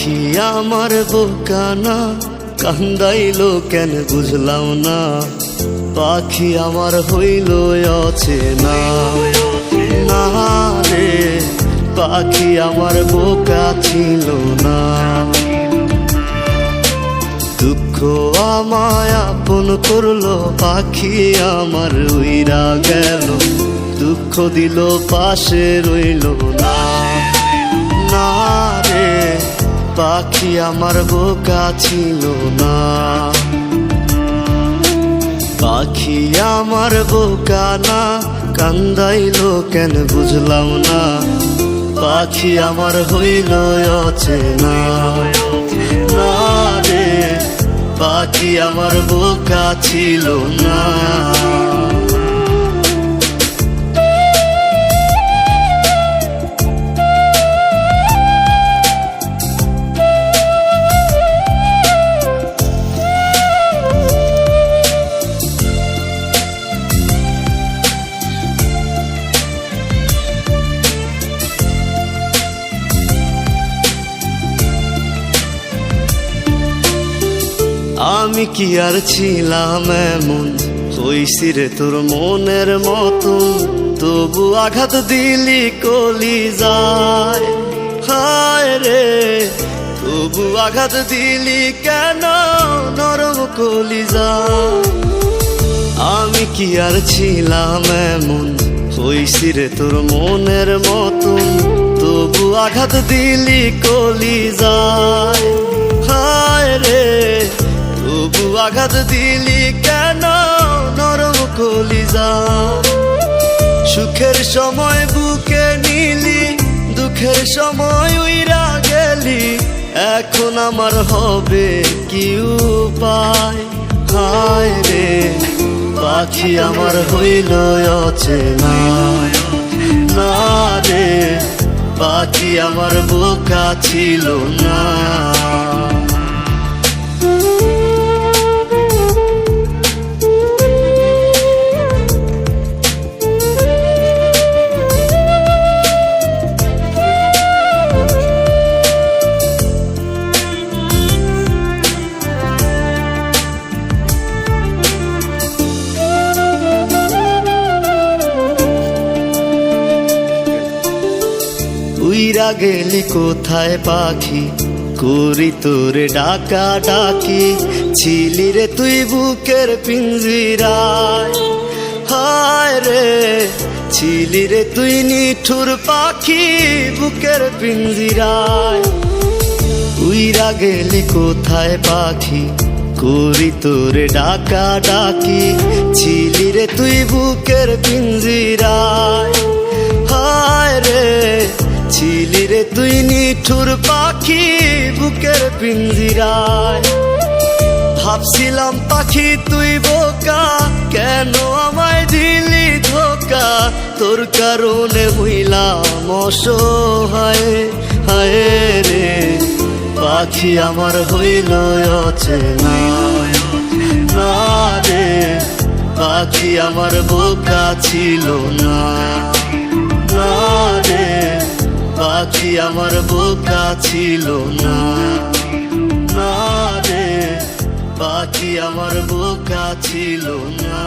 পাখি আমার বোকানা কান্দাইলো কেন বুঝলাম না, পাখি আমার হইল অচেনা। না রে পাখি আমার বোকা ছিল না, দুঃখ আমায় আপন করলো, পাখি আমার উইরা গেল, দুঃখ দিল পাশে রইল না। না রে পাখি আমার বোকা ছিল না, পাখি আমার বোকা না কান্দাইলো কেন বুঝলাম না, পাখি আমার হইল অচেনা। না রে পাখি আমার বোকা ছিল না। আমি কি আর ছিলাম এমন, হইছি রে তোর মনের মতন, তবু আঘাত দিলি কলিজায়। হায় রে তবু আঘাত দিলি কেন নরম কলিজায়। আমি কি আর ছিলাম এমন, হইছি রে তোর মনের মতন, তবু আঘাত দিলি কলিজায়। হায় রে তবু আঘাত দিলি কেন নরম কলিজায়। সুখের সময় বুকে নিলি, দুঃখের সময় উইরা গেলি, এখন আমার হবে কি উপায়। হায় রে পাখি আমার হইল অচেনা। না রে পাখি আমার বোকা ছিল না। উইরা গেলি কোথায় পাখি, করি তোরে ডাকা ডাকি, ছিলি রে তুই বুকের পিঞ্জিরায়। হায় রে ছিলি রে তুই নিঠুর পাখি বুকের পিঞ্জিরায়। উইরা গেলি কোথায় পাখি, করি তোরে ডাকা ডাকি, ছিলি রে তুই বুকের পিঞ্জিরায়। হায় রে ছিলি রে তুই নিঠুর পাখি বুকের পিঞ্জিরায়। ভাবছিলাম পাখি তুই বোকা, কেন আমায় দিলি ধোকা, তোর কারণে হইলাম অসহায়। হায় রে পাখি আমার হইল অচেনা। না রে পাখি আমার বোকা ছিল না। না রে পাখি আমার বোকা ছিল না। না রে পাখি আমার বোকা ছিল না।